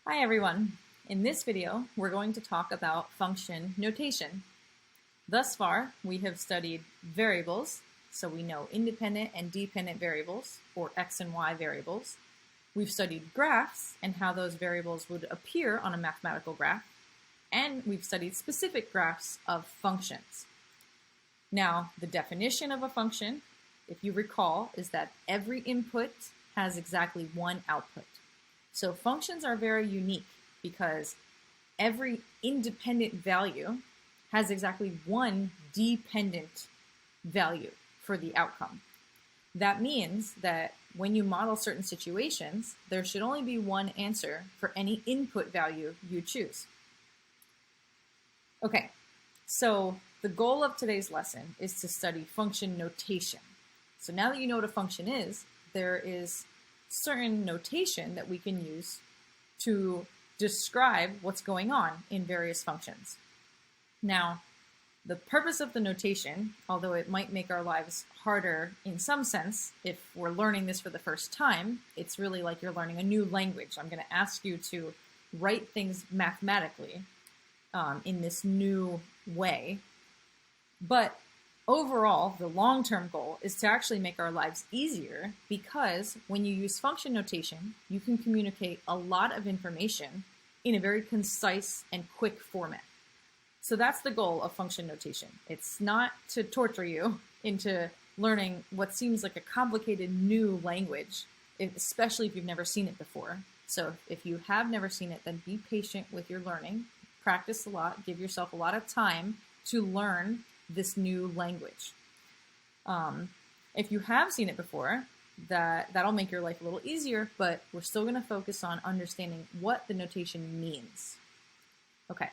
Hi everyone. In this video, we're going to talk about function notation. Thus far, we have studied variables, so we know independent and dependent variables, or x and y variables. We've studied graphs and how those variables would appear on a mathematical graph, and we've studied specific graphs of functions. Now, the definition of a function, if you recall, is that every input has exactly one output. So functions are very unique because every independent value has exactly one dependent value for the outcome. That means that when you model certain situations, there should only be one answer for any input value you choose. Okay, so the goal of today's lesson is to study function notation. So now that you know what a function is, there is certain notation that we can use to describe what's going on in various functions. Now, the purpose of the notation, although it might make our lives harder in some sense, if we're learning this for the first time, it's really like you're learning a new language. I'm going to ask you to write things mathematically in this new way. But overall, the long-term goal is to actually make our lives easier because when you use function notation, you can communicate a lot of information in a very concise and quick format. So that's the goal of function notation. It's not to torture you into learning what seems like a complicated new language, especially if you've never seen it before. So if you have never seen it, then be patient with your learning, practice a lot, give yourself a lot of time to learn this new language. If you have seen it before, that'll make your life a little easier, but we're still going to focus on understanding what the notation means. Okay,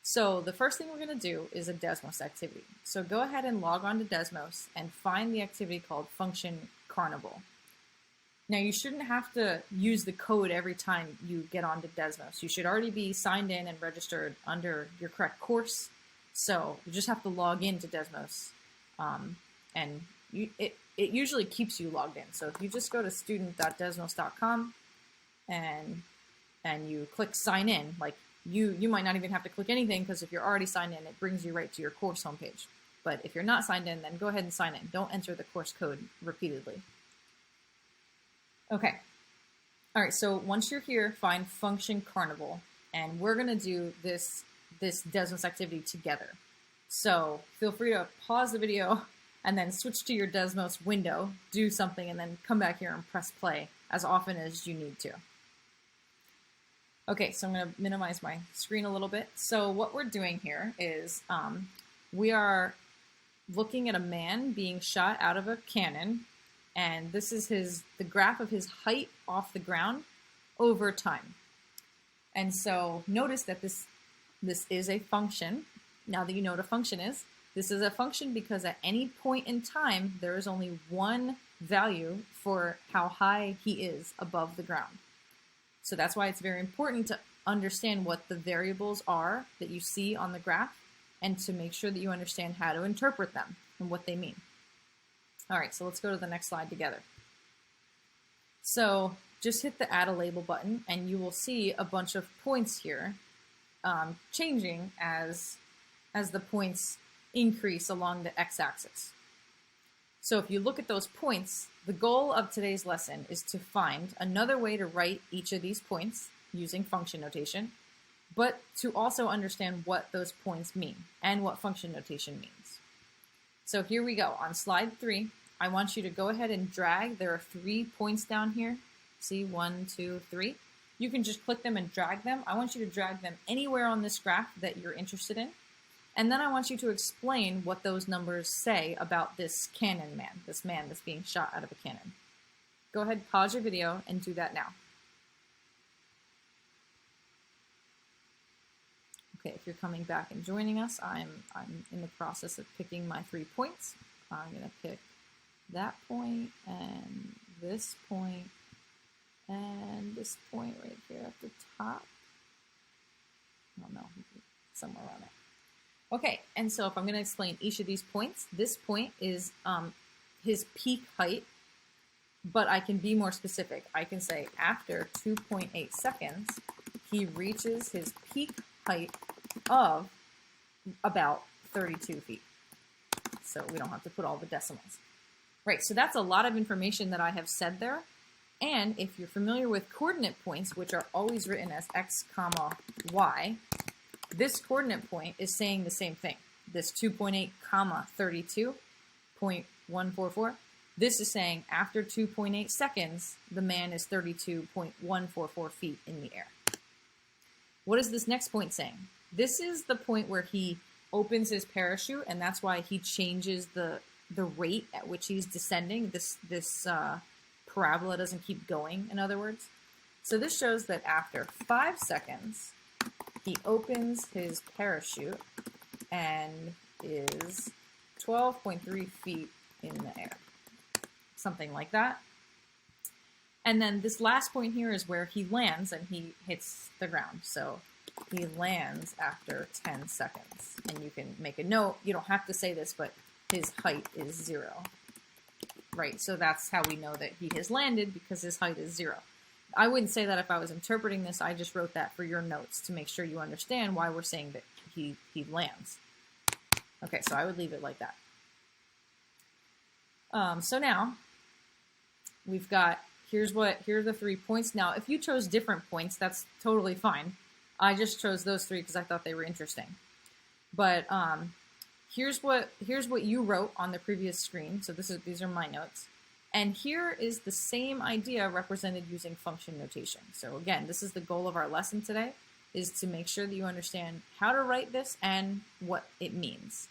so the first thing we're going to do is a Desmos activity. So go ahead and log on to Desmos and find the activity called Function Carnival. Now you shouldn't have to use the code every time you get onto Desmos. You should already be signed in and registered under your correct course. So you just have to log into Desmos, and it usually keeps you logged in. So if you just go to student.desmos.com and you click sign in, like you might not even have to click anything because if you're already signed in, it brings you right to your course homepage. But if you're not signed in, then go ahead and sign in. Don't enter the course code repeatedly. Okay. All right, so once you're here, find Function Carnival, and we're going to do this Desmos activity together. So feel free to pause the video and then switch to your Desmos window, do something, and then come back here and press play as often as you need to. Okay, so I'm going to minimize my screen a little bit. So what we're doing here is we are looking at a man being shot out of a cannon, and this is the graph of his height off the ground over time. And so notice that this is a function. Now that you know what a function is, this is a function because at any point in time, there is only one value for how high he is above the ground. So that's why it's very important to understand what the variables are that you see on the graph and to make sure that you understand how to interpret them and what they mean. All right, so let's go to the next slide together. So just hit the Add a Label button and you will see a bunch of points here changing as the points increase along the x-axis. So if you look at those points, the goal of today's lesson is to find another way to write each of these points using function notation, but to also understand what those points mean and what function notation means. So here we go. On slide 3, I want you to go ahead and drag. There are 3 points down here. See, 1, 2, 3. You can just click them and drag them. I want you to drag them anywhere on this graph that you're interested in. And then I want you to explain what those numbers say about this cannon man, this man that's being shot out of a cannon. Go ahead, pause your video, and do that now. Okay, if you're coming back and joining us, I'm in the process of picking my 3 points. I'm going to pick that point and this point and this point right here at the top. I don't know, somewhere around there. Okay, and so if I'm going to explain each of these points, this point is his peak height, but I can be more specific. I can say after 2.8 seconds, he reaches his peak height of about 32 feet. So we don't have to put all the decimals. Right, so that's a lot of information that I have said there. And if you're familiar with coordinate points, which are always written as x, comma, y, this coordinate point is saying the same thing. This 2.8, comma, 32.144, this is saying after 2.8 seconds, the man is 32.144 feet in the air. What is this next point saying? This is the point where he opens his parachute, and that's why he changes the rate at which he's descending. This parabola doesn't keep going, in other words. So this shows that after 5 seconds, he opens his parachute and is 12.3 feet in the air. Something like that. And then this last point here is where he lands and he hits the ground. So he lands after 10 seconds. And you can make a note. You don't have to say this, but his height is 0. Right, so that's how we know that he has landed, because his height is 0. I wouldn't say that if I was interpreting this. I just wrote that for your notes to make sure you understand why we're saying that he lands. Okay, so I would leave it like that. So now we've got, here are the 3 points. Now, if you chose different points, that's totally fine. I just chose those 3 because I thought they were interesting. But here's what you wrote on the previous screen. So these are my notes. And here is the same idea represented using function notation. So again, this is the goal of our lesson today, is to make sure that you understand how to write this and what it means.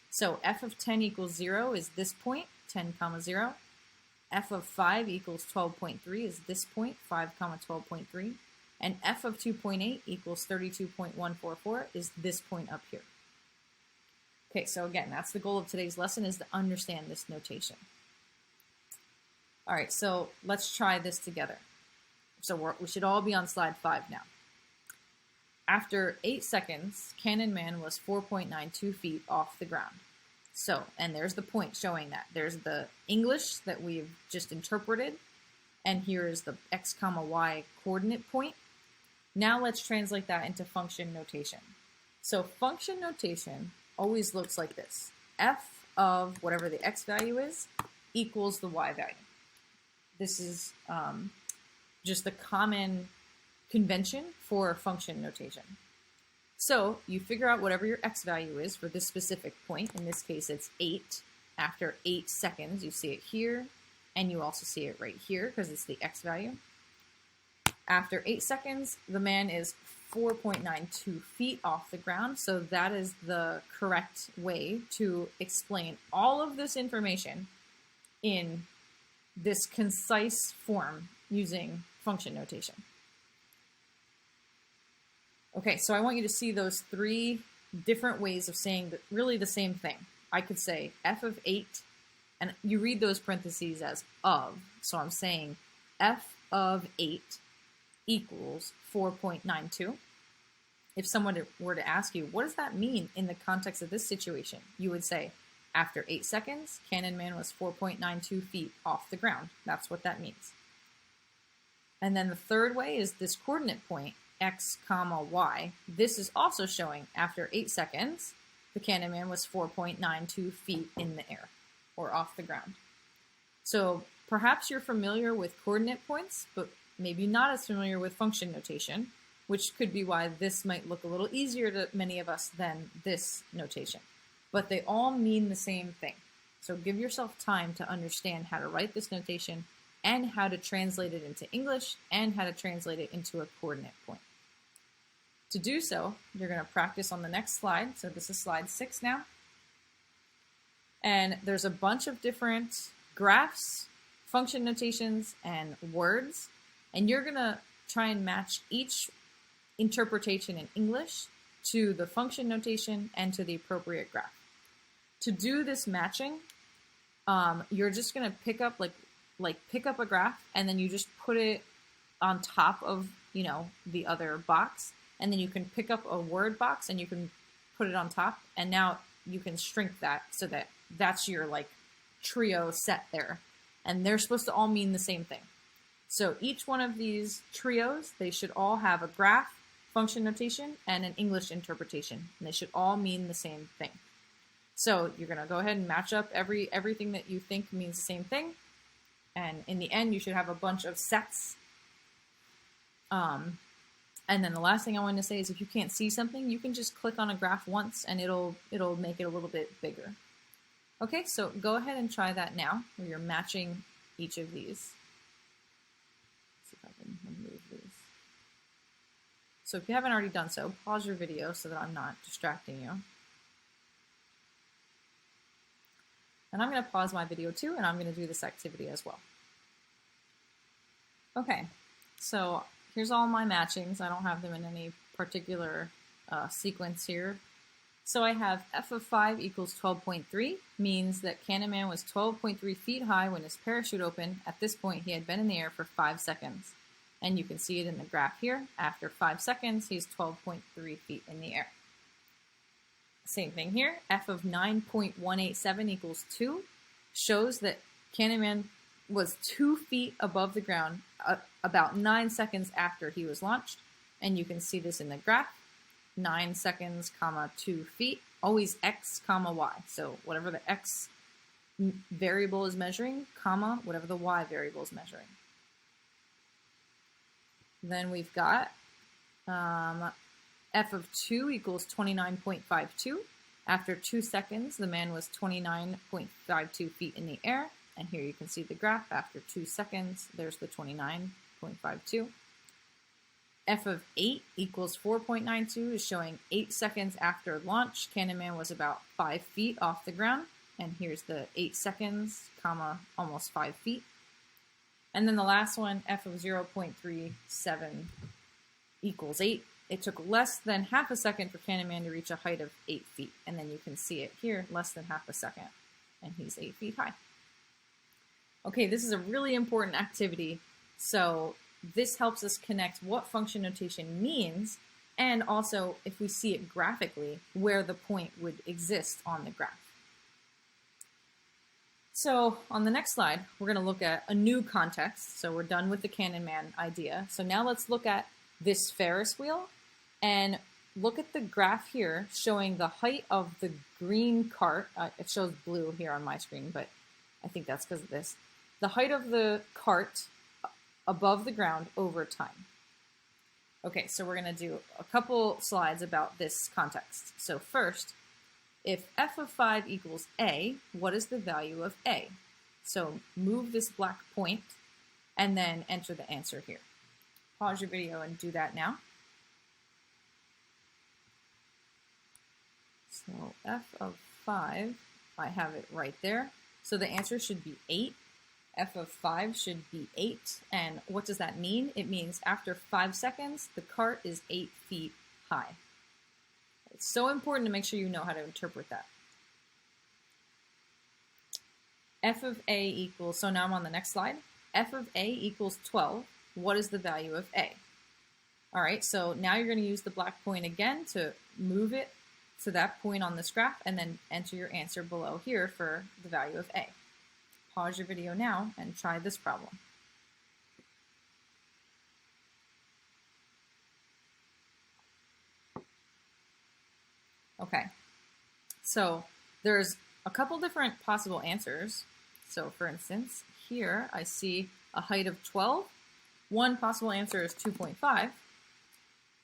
So f of 10 equals 0 is this point, 10, 0. F of 5 equals 12.3 is this point, 5, 12.3. And f of 2.8 equals 32.144 is this point up here. Okay, so again, that's the goal of today's lesson, is to understand this notation. All right, so let's try this together. So we should all be on slide 5 now. After 8 seconds, Cannon Man was 4.92 feet off the ground. So, and there's the point showing that. There's the English that we've just interpreted, and here is the x, y coordinate point. Now let's translate that into function notation. So function notation always looks like this. F of whatever the x value is equals the y value. This is just the common convention for function notation. So you figure out whatever your x value is for this specific point. In this case, it's 8. After 8 seconds, you see it here, and you also see it right here because it's the x value. After 8 seconds, the man is 4.92 feet off the ground, so that is the correct way to explain all of this information in this concise form using function notation. Okay, so I want you to see those 3 different ways of saying really the same thing. I could say f of 8, and you read those parentheses as of, so I'm saying f of 8 equals 4.92. If someone were to ask you, what does that mean in the context of this situation? You would say, after 8 seconds, Cannon Man was 4.92 feet off the ground. That's what that means. And then the third way is this coordinate point, x, y. This is also showing after 8 seconds, the Cannon Man was 4.92 feet in the air, or off the ground. So perhaps you're familiar with coordinate points, but maybe not as familiar with function notation, which could be why this might look a little easier to many of us than this notation. But they all mean the same thing. So give yourself time to understand how to write this notation and how to translate it into English and how to translate it into a coordinate point. To do so, you're going to practice on the next slide. So this is slide 6 now. And there's a bunch of different graphs, function notations, and words. And you're going to try and match each interpretation in English to the function notation and to the appropriate graph. To do this matching, you're just going to pick up pick up a graph, and then you just put it on top of, the other box. And then you can pick up a word box and you can put it on top. And now you can shrink that so that that's your trio set there. And they're supposed to all mean the same thing. So each one of these trios, they should all have a graph, function notation, and an English interpretation. And they should all mean the same thing. So you're going to go ahead and match up everything that you think means the same thing. And in the end, you should have a bunch of sets. And then the last thing I wanted to say is if you can't see something, you can just click on a graph once and it'll make it a little bit bigger. Okay, so go ahead and try that now, where you're matching each of these. Let's see if I can remove these. So if you haven't already done so, pause your video so that I'm not distracting you. And I'm going to pause my video too, and I'm going to do this activity as well. Okay, so here's all my matchings. I don't have them in any particular sequence here. So I have f of 5 equals 12.3, means that Cannon Man was 12.3 feet high when his parachute opened. At this point, he had been in the air for 5 seconds. And you can see it in the graph here. After 5 seconds, he's 12.3 feet in the air. Same thing here. F of 9.187 equals 2 shows that Cannon Man was 2 feet above the ground about 9 seconds after he was launched. And you can see this in the graph. 9 seconds, comma, 2 feet. Always x, comma, y. So whatever the x variable is measuring, comma, whatever the y variable is measuring. Then we've got f of 2 equals 29.52. After 2 seconds, the man was 29.52 feet in the air. And here you can see the graph. After 2 seconds, there's the 29.52. F of 8 equals 4.92 is showing 8 seconds after launch. Cannon Man was about 5 feet off the ground. And here's the 8 seconds, comma, almost 5 feet. And then the last one, f of 0.37 equals 8. It took less than half a second for Cannon Man to reach a height of 8 feet. And then you can see it here, less than half a second. And he's 8 feet high. Okay, this is a really important activity. So this helps us connect what function notation means, and also, if we see it graphically, where the point would exist on the graph. So on the next slide, we're going to look at a new context. So we're done with the Cannon Man idea. So now let's look at this Ferris wheel and look at the graph here showing the height of the green cart. It shows blue here on my screen, but I think that's because of this. The height of the cart above the ground over time. Okay, so we're going to do a couple slides about this context. So first, if f of 5 equals a, what is the value of a? So move this black point and then enter the answer here. Pause your video and do that now. So f of 5, I have it right there. So the answer should be 8. F of 5 should be 8. And what does that mean? It means after 5 seconds, the cart is 8 feet high. It's so important to make sure you know how to interpret that. F of a equals, so now I'm on the next slide. F of a equals 12. What is the value of a? All right, so now you're going to use the black point again to move it to that point on this graph and then enter your answer below here for the value of a. Pause your video now and try this problem. Okay, so there's a couple different possible answers. So for instance, here I see a height of 12. One possible answer is 2.5.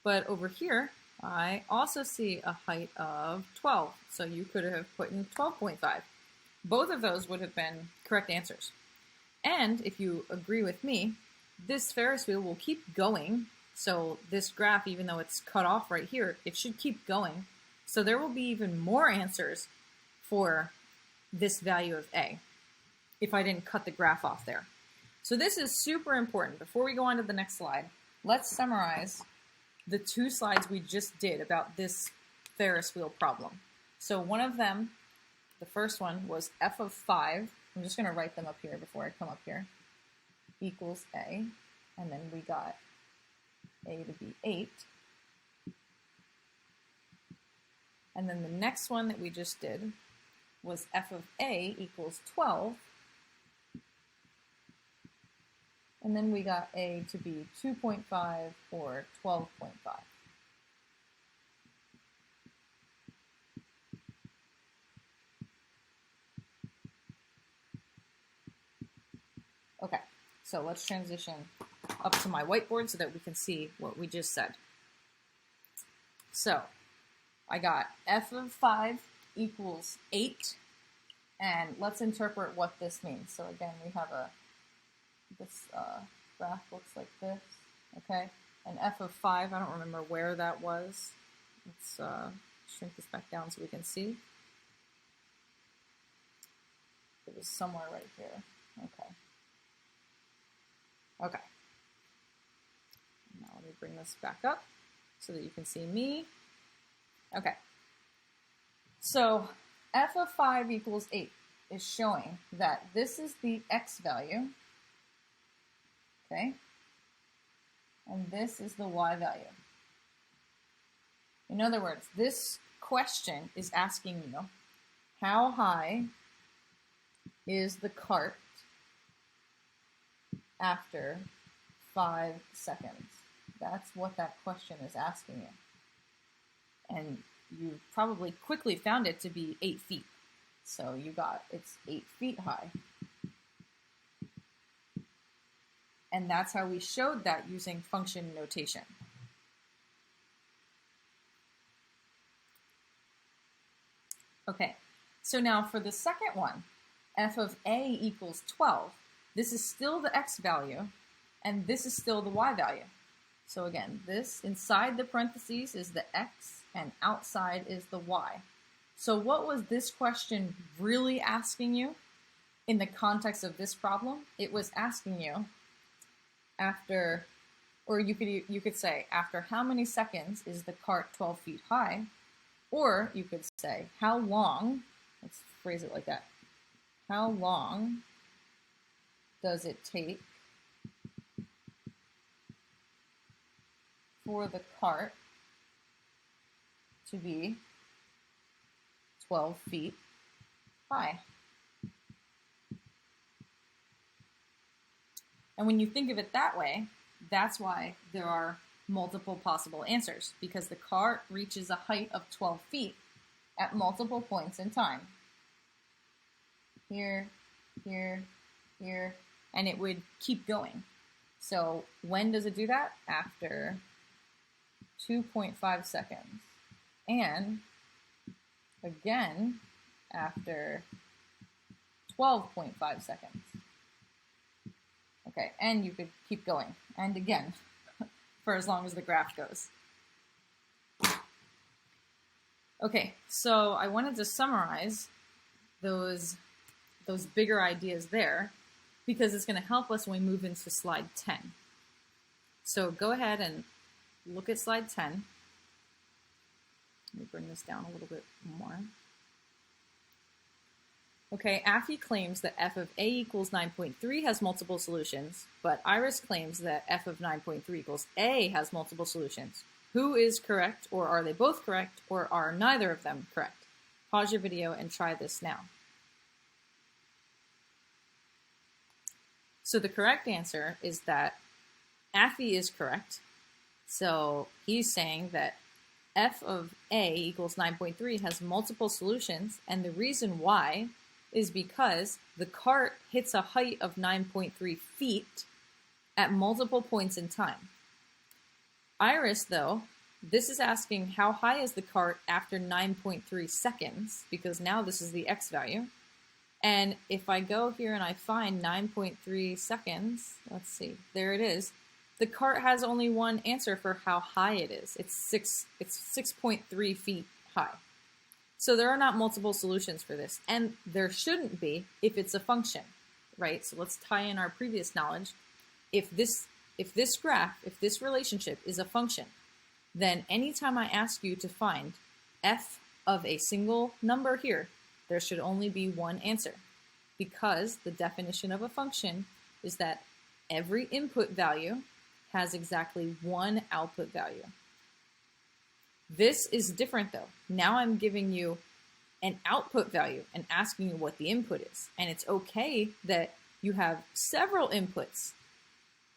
But over here, I also see a height of 12. So you could have put in 12.5. Both of those would have been correct answers. And if you agree with me, this Ferris wheel will keep going. So this graph, even though it's cut off right here, it should keep going. So there will be even more answers for this value of a if I didn't cut the graph off there. So this is super important. Before we go on to the next slide, let's summarize the 2 slides we just did about this Ferris wheel problem. So one of them, the first one, was f of 5. I'm just going to write them up here before I come up here. Equals a. And then we got a to be 8. And then the next one that we just did was f of a equals 12. And then we got a to be 2.5 or 12.5. Okay, so let's transition up to my whiteboard so that we can see what we just said. So I got f of 5 equals 8, and let's interpret what this means. So again, we have this graph looks like this, okay? And f of 5, I don't remember where that was. Let's shrink this back down so we can see. It was somewhere right here, okay. Okay. Now let me bring this back up so that you can see me. Okay. So f of 5 equals 8 is showing that this is the x value, okay? And this is the y value. In other words, this question is asking you, how high is the cart after 5 seconds? That's what that question is asking you. And you probably quickly found it to be 8 feet. So you got, it's 8 feet high. And that's how we showed that using function notation. Okay, so now for the second one, f of a equals 12. This is still the x value, and this is still the y value. So again, this inside the parentheses is the x, and outside is the y. So what was this question really asking you in the context of this problem? It was asking you after, or you could say, after how many seconds is the cart 12 feet high? Or you could say, how long, let's phrase it like that, how long does it take for the cart to be 12 feet high? And when you think of it that way, that's why there are multiple possible answers, because the cart reaches a height of 12 feet at multiple points in time. Here, here, here, and it would keep going. So when does it do that? After 2.5 seconds. And again, after 12.5 seconds. Okay, and you could keep going. And again, for as long as the graph goes. Okay, so I wanted to summarize those bigger ideas there, because it's going to help us when we move into slide 10. So go ahead and look at slide 10. Let me bring this down a little bit more. Okay, Affy claims that f of a equals 9.3 has multiple solutions, but Iris claims that f of 9.3 equals a has multiple solutions. Who is correct, or are they both correct, or are neither of them correct? Pause your video and try this now. So the correct answer is that Affy is correct. So he's saying that f of a equals 9.3 has multiple solutions, and the reason why is because the cart hits a height of 9.3 feet at multiple points in time. Iris, though, this is asking how high is the cart after 9.3 seconds, because now this is the x value. And if I go here and I find 9.3 seconds, let's see, there it is. The cart has only one answer for how high it is. It's 6.3 feet high. So there are not multiple solutions for this, and there shouldn't be if it's a function, right? So let's tie in our previous knowledge. If this graph, if this relationship is a function, then anytime I ask you to find f of a single number here, there should only be one answer, because the definition of a function is that every input value has exactly one output value. This is different though. Now I'm giving you an output value and asking you what the input is. And it's okay that you have several inputs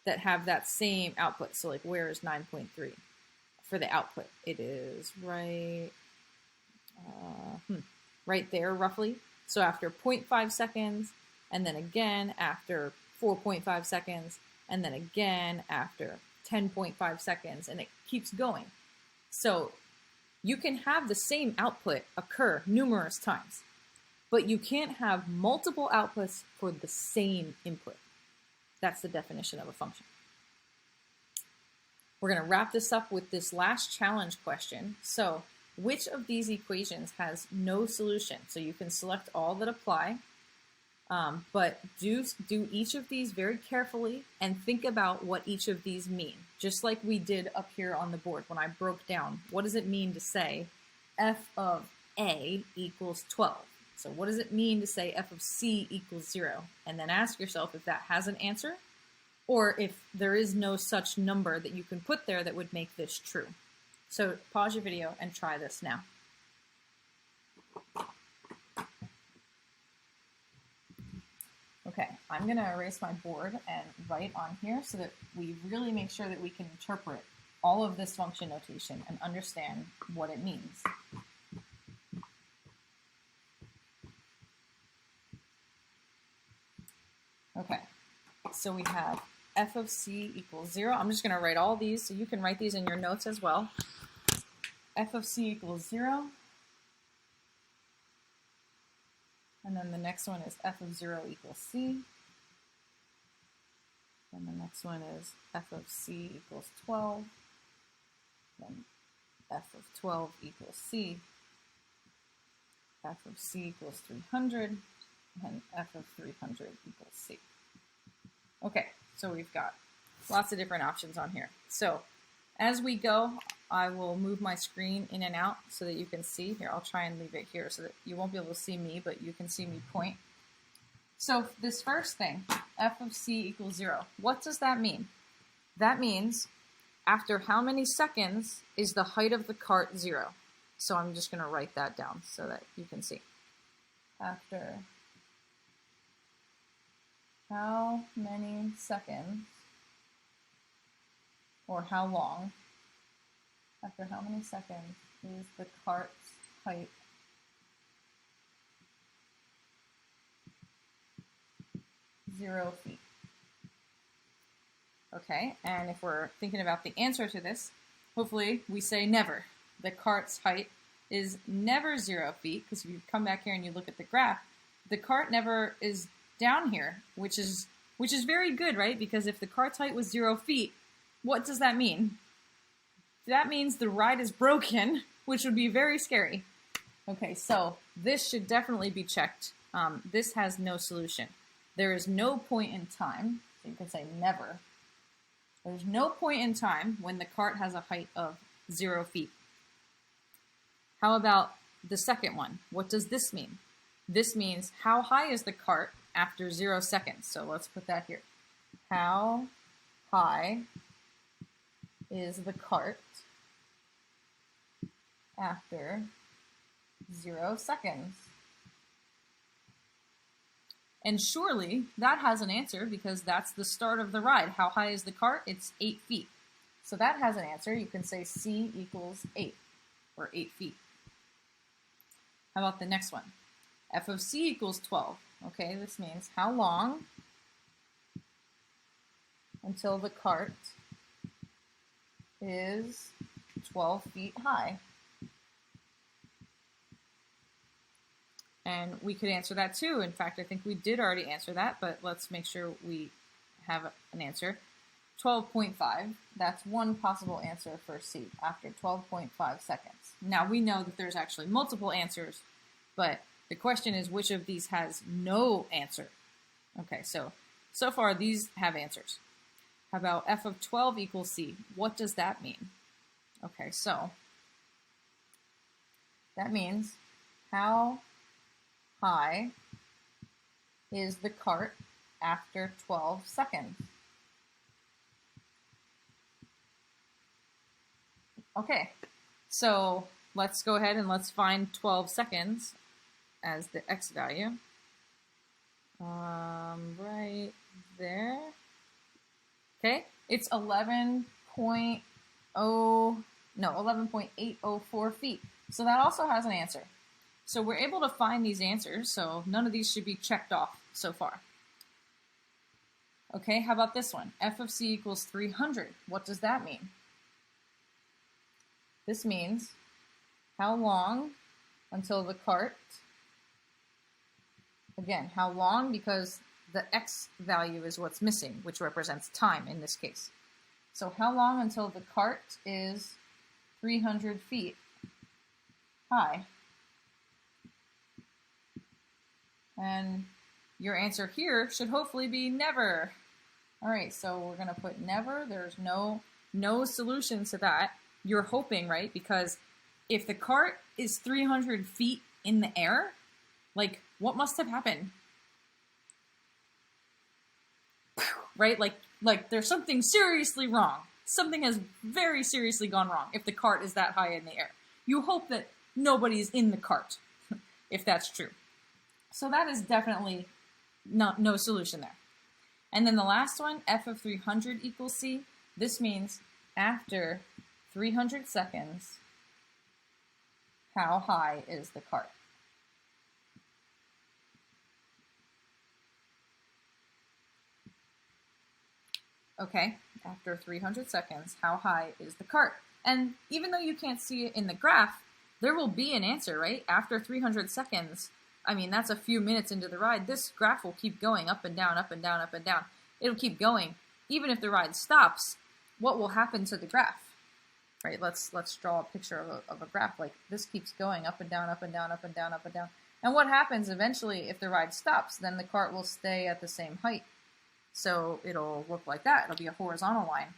that have that same output. So like where is 9.3 for the output? It is right, right there roughly. So after 0.5 seconds, and then again after 4.5 seconds, and then again after 10.5 seconds, and it keeps going. So you can have the same output occur numerous times, but you can't have multiple outputs for the same input. That's the definition of a function. We're going to wrap this up with this last challenge question. So, which of these equations has no solution? So you can select all that apply, but do each of these very carefully and think about what each of these mean. Just like we did up here on the board when I broke down, what does it mean to say f of a equals 12? So what does it mean to say f of c equals 0? And then ask yourself if that has an answer, or if there is no such number that you can put there that would make this true. So pause your video and try this now. Okay, I'm going to erase my board and write on here so that we really make sure that we can interpret all of this function notation and understand what it means. Okay, so we have f of c equals 0. I'm just going to write all these, so you can write these in your notes as well. F of c equals 0. And then the next one is f of 0 equals c. And the next one is f of c equals 12. Then f of 12 equals c. F of c equals 300. And f of 300 equals c. Okay, so we've got lots of different options on here. So as we go, I will move my screen in and out so that you can see. Here, I'll try and leave it here so that you won't be able to see me, but you can see me point. So this first thing, f of c equals 0, what does that mean? That means after how many seconds is the height of the cart 0? So I'm just going to write that down so that you can see. After how many seconds, or how long, after how many seconds is the cart's height 0 feet? Okay, and if we're thinking about the answer to this, hopefully we say never. The cart's height is never 0 feet, because if you come back here and you look at the graph, the cart never is down here, which is very good, right? Because if the cart's height was 0 feet, what does that mean? That means the ride is broken, which would be very scary. Okay, so this should definitely be checked. This has no solution. There is no point in time, so you can say never. There's no point in time when the cart has a height of 0 feet. How about the second one? What does this mean? This means how high is the cart after 0 seconds? So let's put that here. How high is the cart after 0 seconds? And surely that has an answer because that's the start of the ride. How high is the cart? It's 8 feet. So that has an answer. You can say c equals 8, or 8 feet. How about the next one? F of c equals 12. Okay, this means how long until the cart is 12 feet high? And we could answer that too. In fact, I think we did already answer that, but let's make sure we have an answer. 12.5, that's one possible answer for C after 12.5 seconds. Now we know that there's actually multiple answers, but the question is which of these has no answer? Okay, so far these have answers. How about f of 12 equals c? What does that mean? Okay, so that means how high is the cart after 12 seconds? Okay, so let's go ahead and let's find 12 seconds as the x value. Right there. Okay, it's 11.804 feet. So that also has an answer. So we're able to find these answers, so none of these should be checked off so far. Okay, how about this one? F of c equals 300. What does that mean? This means how long until the cart, again, how long, because the x value is what's missing, which represents time in this case. So how long until the cart is 300 feet high? And your answer here should hopefully be never. All right, so we're going to put never. There's no solution to that. You're hoping, right? Because if the cart is 300 feet in the air, like, what must have happened? Right? Like there's something seriously wrong. Something has very seriously gone wrong if the cart is that high in the air. You hope that nobody's in the cart, if that's true. So that is definitely no solution there. And then the last one, f of 300 equals c. This means after 300 seconds, how high is the cart? Okay, after 300 seconds, how high is the cart? And even though you can't see it in the graph, there will be an answer, right? After 300 seconds, I mean, that's a few minutes into the ride. This graph will keep going up and down, up and down, up and down. It'll keep going. Even if the ride stops, what will happen to the graph? Right, let's draw a picture of a graph. Like, this keeps going up and down, up and down, up and down, up and down. And what happens eventually if the ride stops? Then the cart will stay at the same height. So it'll look like that. It'll be a horizontal line.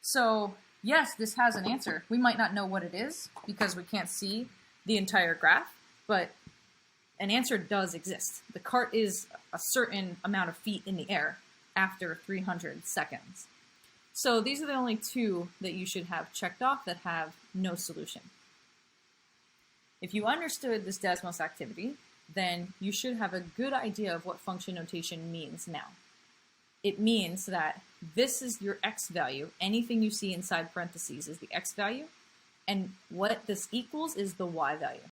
So yes, this has an answer. We might not know what it is because we can't see the entire graph, but an answer does exist. The cart is a certain amount of feet in the air after 300 seconds. So these are the only two that you should have checked off that have no solution. If you understood this Desmos activity, then you should have a good idea of what function notation means now. It means that this is your x value. Anything you see inside parentheses is the x value, and what this equals is the y value.